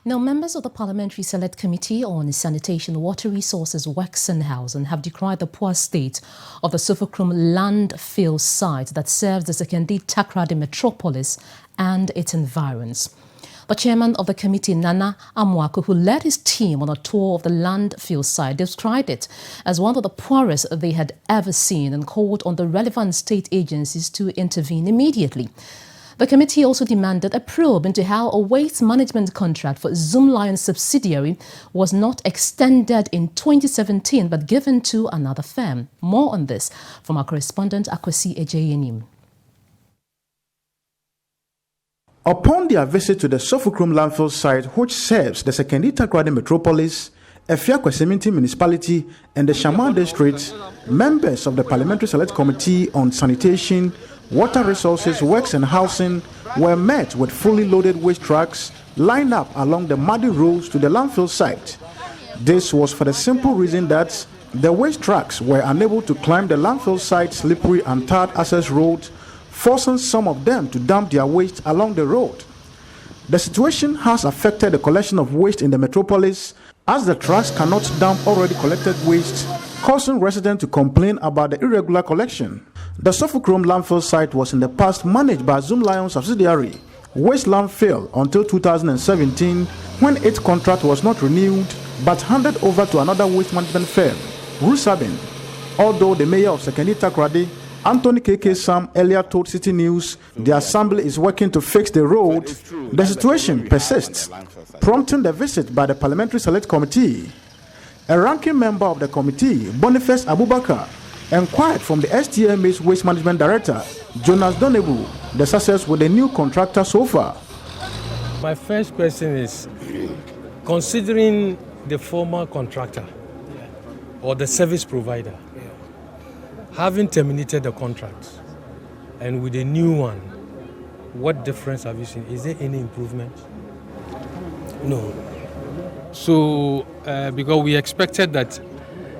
Now, members of the Parliamentary Select Committee on Sanitation, Water Resources, Works and Housing have decried the poor state of the Sofokrom landfill site that serves the Sekondi Takoradi metropolis and its environs. The chairman of the committee, Nana Amwaku, who led his team on a tour of the landfill site, described it as one of the poorest they had ever seen and called on the relevant state agencies to intervene immediately. The committee also demanded a probe into how a waste management contract for Zoomlion subsidiary was not extended in 2017 but given to another firm. More on this from our correspondent Akwasi, Agyei, Annim. Upon their visit to the Sofokrom landfill site, which serves the Sekondi Takoradi metropolis, Akwasi municipality and the Shaman district, members of the Parliamentary Select Committee on Sanitation, Water Resources, Works and Housing were met with fully loaded waste trucks lined up along the muddy roads to the landfill site. This was for the simple reason that the waste trucks were unable to climb the landfill site's slippery and tarred access road, forcing some of them to dump their waste along the road. The situation has affected the collection of waste in the metropolis, as the trucks cannot dump already collected waste, causing residents to complain about the irregular collection. The Sofokrom landfill site was in the past managed by Zoomlion subsidiary, Waste Landfill, until 2017, when its contract was not renewed but handed over to another waste management firm, Rusabin. Although the mayor of Sekondi Takoradi, Anthony K.K. Sam, earlier told City News the assembly is working to fix the road, the situation persists, prompting the visit by the Parliamentary Select Committee. A ranking member of the committee, Boniface Abubakar, inquired from the STMA's Waste Management Director, Jonas Donebu, the success with the new contractor so far. My first question is, considering the former contractor or the service provider, having terminated the contract and with a new one, what difference have you seen? Is there any improvement? No. So, because we expected that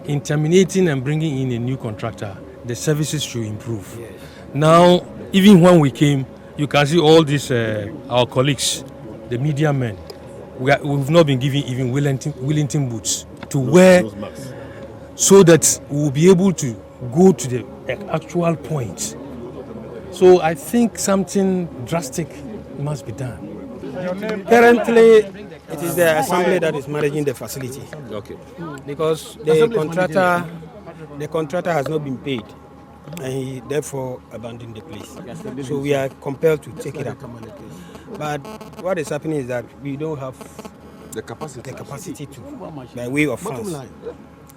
in terminating and bringing in a new contractor, the services should improve. Yes. Now, even when we came, you can see all these, our colleagues, the media men, we've not been given even Wellington boots to wear so that we'll be able to go to the actual point. So I think something drastic must be done. Currently, it is the assembly that is managing the facility. Okay. Because the contractor has not been paid, and he therefore abandoned the place. So we are compelled to take it up. But what is happening is that we don't have the capacity to, by way of funds.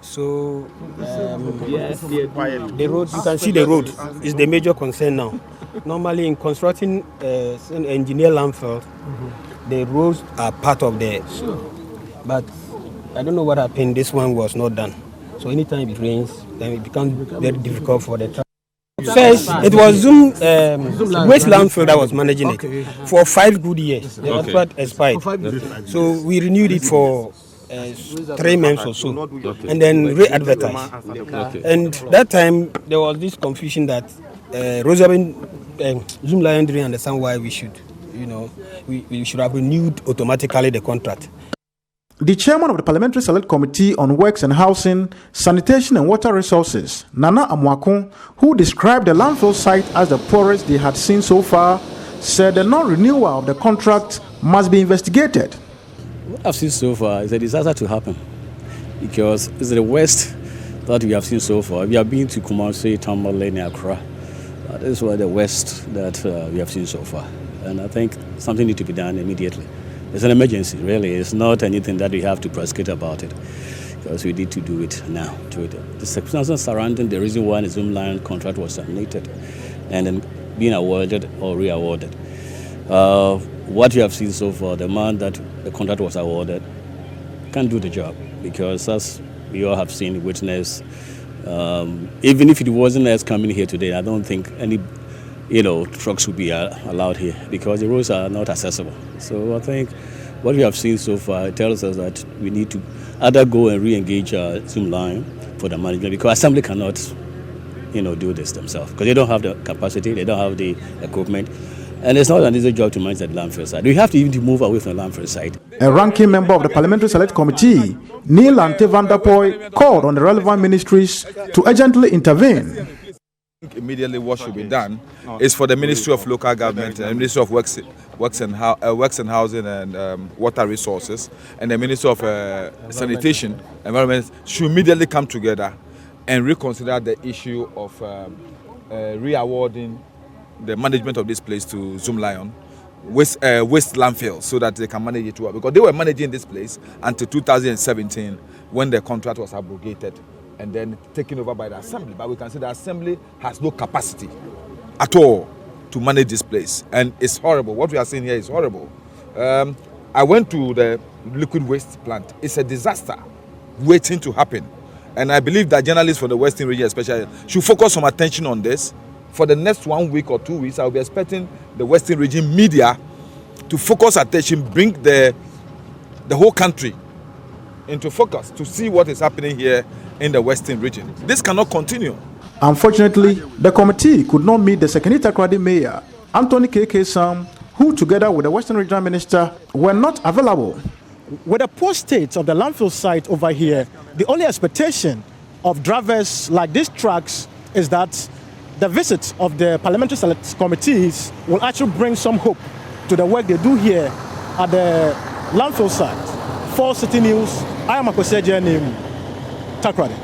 So the road, you can see the road is the major concern now. Normally in constructing an engineer landfill, the roads are part of the, but I don't know what happened. This one was not done. So anytime it rains, then it becomes very difficult for the truck. First, it was Waste Landfill that was managing it for 5 good years. The contract expired. So we renewed it for 3 months or so, and then re-advertised. And that time there was this confusion that Zoomlion didn't understand why we should, we should have renewed automatically the contract. The chairman of the Parliamentary Select Committee on Works and Housing, Sanitation and Water Resources, Nana Amwaku, who described the landfill site as the poorest they had seen so far, said the non-renewal of the contract must be investigated. What I've seen so far is a disaster to happen, because it's the worst that we have seen so far. We have been to Kumasi, Tamale, and Accra. This was the worst that we have seen so far. And I think something needs to be done immediately. It's an emergency, really. It's not anything that we have to prosecute about it, because we need to do it now. The circumstances surrounding the reason why the Zoomlion contract was terminated and then being awarded or re-awarded. What you have seen so far, the man that the contract was awarded can't do the job, because as we all have seen, witnessed, even if it wasn't us coming here today, I don't think any trucks would be allowed here, because the roads are not accessible. So I think what we have seen so far tells us that we need to either go and re-engage Zoomlion for the management, because assembly cannot do this themselves, because they don't have the capacity, they don't have the equipment, And it's not an easy job to manage the landfill site. We have to even move away from the landfill site. A ranking member of the Parliamentary Select Committee, Neil Ante van der Poy, called on the relevant ministries to urgently intervene. Immediately what should be done is for the Ministry of Local Government and the Ministry of Works and Housing and Water Resources and the Ministry of Sanitation, Environment should immediately come together and reconsider the issue of re-awarding the management of this place to Zoom Lion, waste landfill, so that they can manage it well. Because they were managing this place until 2017 when the contract was abrogated and then taken over by the Assembly. But we can say the Assembly has no capacity at all to manage this place. And it's horrible. What we are seeing here is horrible. I went to the liquid waste plant. It's a disaster waiting to happen. And I believe that journalists from the Western region especially should focus some attention on this. For the next 1 week or 2 weeks, I'll be expecting the Western region media to focus attention, bring the whole country into focus to see what is happening here in the Western region. This cannot continue. Unfortunately, the committee could not meet the Sekondi Takoradi Mayor, Anthony K.K. Sam, who together with the Western Regional Minister were not available. With the poor state of the landfill site over here, the only expectation of drivers like these trucks is that the visit of the Parliamentary Select Committees will actually bring some hope to the work they do here at the landfill site. For City News, I am Akwasi, Annim, Takoradi.